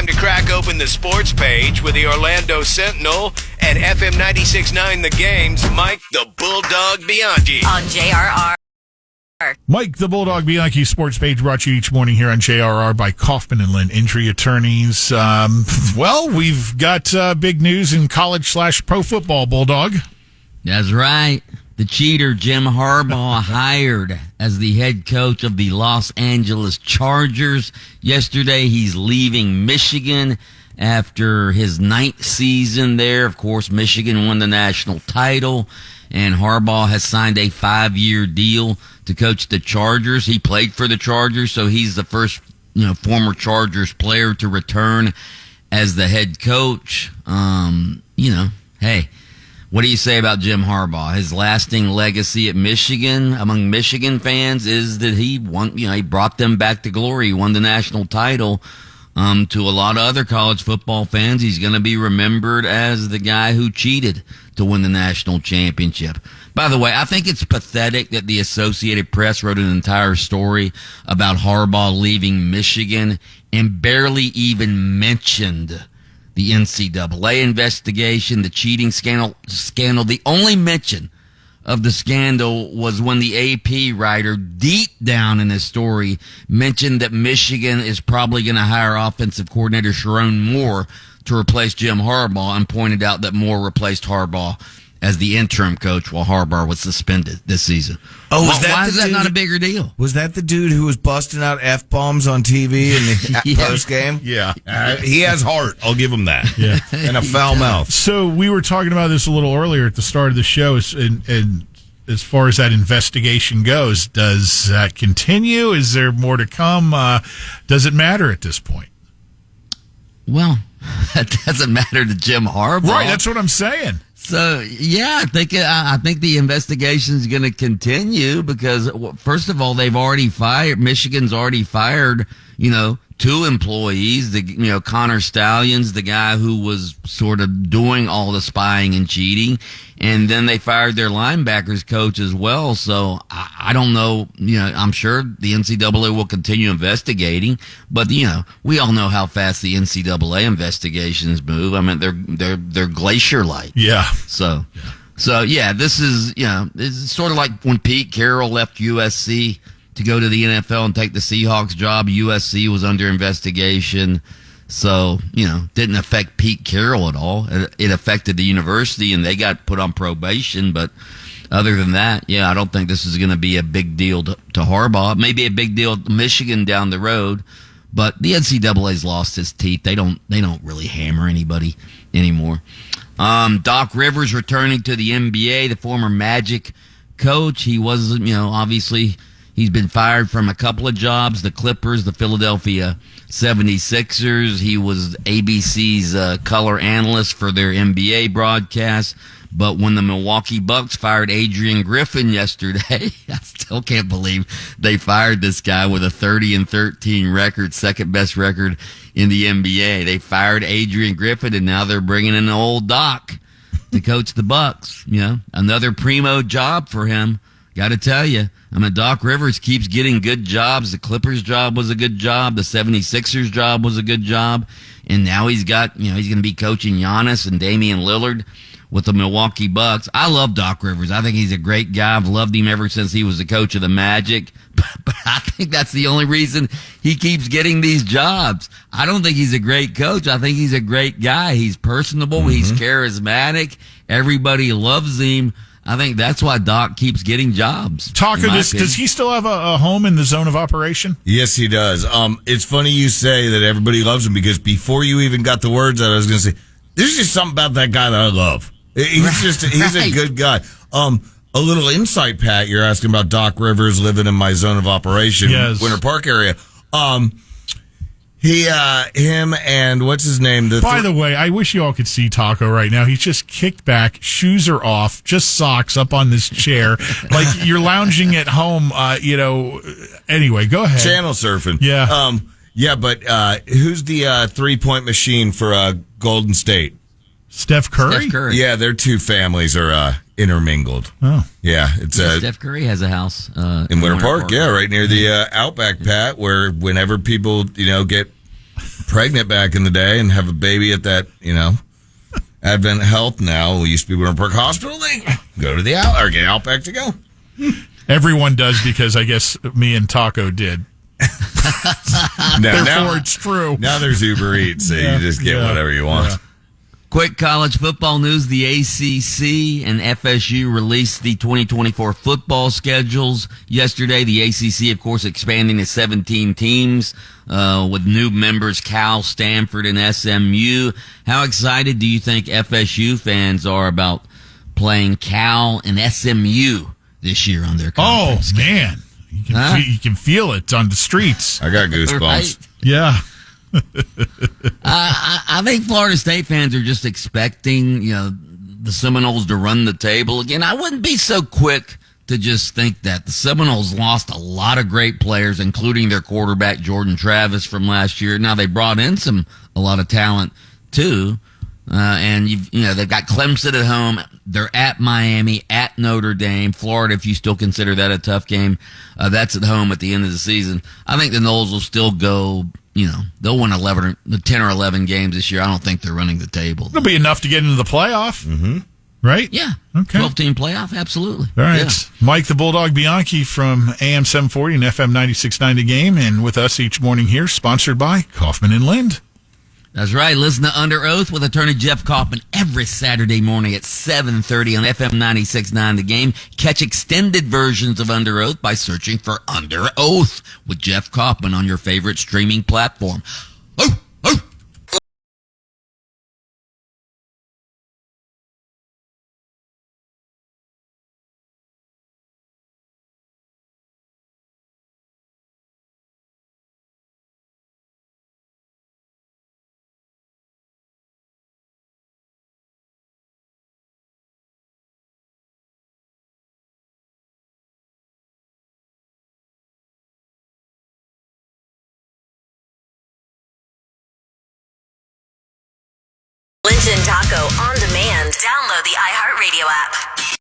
time to crack open the sports page with the Orlando Sentinel and FM 96.9 The Game's Mike the Bulldog Bianchi. On JRR. Mike the Bulldog Bianchi sports page brought to you each morning here on JRR by Kaufman and Lynn Injury Attorneys. Well, we've got big news in college/pro football, Bulldog. That's right. The cheater Jim Harbaugh hired as the head coach of the Los Angeles Chargers. Yesterday, he's leaving Michigan after his 9th season there. Of course, Michigan won the national title, and Harbaugh has signed a 5-year deal to coach the Chargers. He played for the Chargers, so he's the first, former Chargers player to return as the head coach. Hey, what do you say about Jim Harbaugh? His lasting legacy at Michigan among Michigan fans is that he won, he brought them back to glory. He won the national title. To a lot of other college football fans, he's going to be remembered as the guy who cheated to win the national championship. By the way, I think it's pathetic that the Associated Press wrote an entire story about Harbaugh leaving Michigan and barely even mentioned the NCAA investigation, the cheating scandal. The only mention of the scandal was when the AP writer, deep down in his story, mentioned that Michigan is probably going to hire offensive coordinator Sharon Moore to replace Jim Harbaugh, and pointed out that Moore replaced Harbaugh as the interim coach while Harbaugh was suspended this season. Oh, why is that not a bigger deal? Was that the dude who was busting out F-bombs on TV in the post game? Yeah. He has heart. I'll give him that. Yeah. And a foul mouth. So we were talking about this a little earlier at the start of the show, and as far as that investigation goes, does that continue? Is there more to come? Does it matter at this point? Well, that doesn't matter to Jim Harbaugh. Right, that's what I'm saying. So, yeah, I think the investigation is going to continue because, first of all, Michigan's already fired, 2 employees, Connor Stallions, the guy who was sort of doing all the spying and cheating. And then they fired their linebackers coach as well. So I don't know, I'm sure the NCAA will continue investigating, but we all know how fast the NCAA investigations move. I mean, they're glacier-like. Yeah. So this is, it's sort of like when Pete Carroll left USC to go to the NFL and take the Seahawks job. USC was under investigation. So, didn't affect Pete Carroll at all. It affected the university, and they got put on probation. But other than that, I don't think this is going to be a big deal to Harbaugh. Maybe a big deal to Michigan down the road. But the NCAA's lost its teeth. They don't really hammer anybody anymore. Doc Rivers returning to the NBA, the former Magic coach. He was, obviously he's been fired from a couple of jobs, the Clippers, the Philadelphia 76ers. He was ABC's color analyst for their NBA broadcast. But when the Milwaukee Bucks fired Adrian Griffin yesterday, I still can't believe they fired this guy with a 30-13 record, second best record in the NBA. They fired Adrian Griffin, and now they're bringing in old Doc to coach the Bucks. Another primo job for him. Got to tell you, Doc Rivers keeps getting good jobs. The Clippers job was a good job. The 76ers job was a good job. And now he's got, he's going to be coaching Giannis and Damian Lillard with the Milwaukee Bucks. I love Doc Rivers. I think he's a great guy. I've loved him ever since he was the coach of the Magic. But I think that's the only reason he keeps getting these jobs. I don't think he's a great coach. I think he's a great guy. He's personable. Mm-hmm. He's charismatic. Everybody loves him. I think that's why Doc keeps getting jobs. Taco, does he still have a home in the zone of operation? Yes, he does. It's funny you say that everybody loves him, because before you even got the words out, I was going to say, there's just something about that guy that I love. He's a good guy. A little insight, Pat. You're asking about Doc Rivers living in my zone of operation, yes. Winter Park area. Him and what's his name? By the way, I wish you all could see Taco right now. He's just kicked back, shoes are off, just socks up on this chair, like you're lounging at home. Anyway, go ahead. Channel surfing. Yeah. But who's the 3-point machine for Golden State? Steph Curry? Steph Curry. Yeah, their two families are intermingled. Oh. Yeah, it's Steph Curry has a house in Winter Park. Yeah, right near the Outback, Pat, where whenever people, get pregnant back in the day and have a baby at that, Advent Health now. We used to be Winter Park Hospital. They go to the get Outback to go. Everyone does because I guess me and Taco did. Therefore, it's true. Now there's Uber Eats, so you just get whatever you want. Yeah. Quick college football news. The ACC and FSU released the 2024 football schedules yesterday. The ACC, of course, expanding to 17 teams with new members Cal, Stanford, and SMU. How excited do you think FSU fans are about playing Cal and SMU this year on their conference game? Man. You can feel it on the streets. I got goosebumps. Right? Yeah. I think Florida State fans are just expecting, the Seminoles to run the table. Again, I wouldn't be so quick to just think that. The Seminoles lost a lot of great players, including their quarterback, Jordan Travis, from last year. Now, they brought in a lot of talent, too. And they've got Clemson at home. They're at Miami, at Notre Dame, Florida. If you still consider that a tough game, that's at home at the end of the season. I think the Noles will still go. They'll win 10 or 11 games this year. I don't think they're running the table. It'll be enough to get into the playoff, right? Yeah. Okay. 12-team playoff, absolutely. All right. Yeah. Mike the Bulldog Bianchi from AM 740 and FM 96.9 The Game, and with us each morning here, sponsored by Kaufman and Lind. That's right. Listen to Under Oath with attorney Jeff Kaufman every Saturday morning at 7:30 on FM 96.9 The Game. Catch extended versions of Under Oath by searching for Under Oath with Jeff Kaufman on your favorite streaming platform. Oh, oh. Lynch and Taco on demand. Download the iHeartRadio app.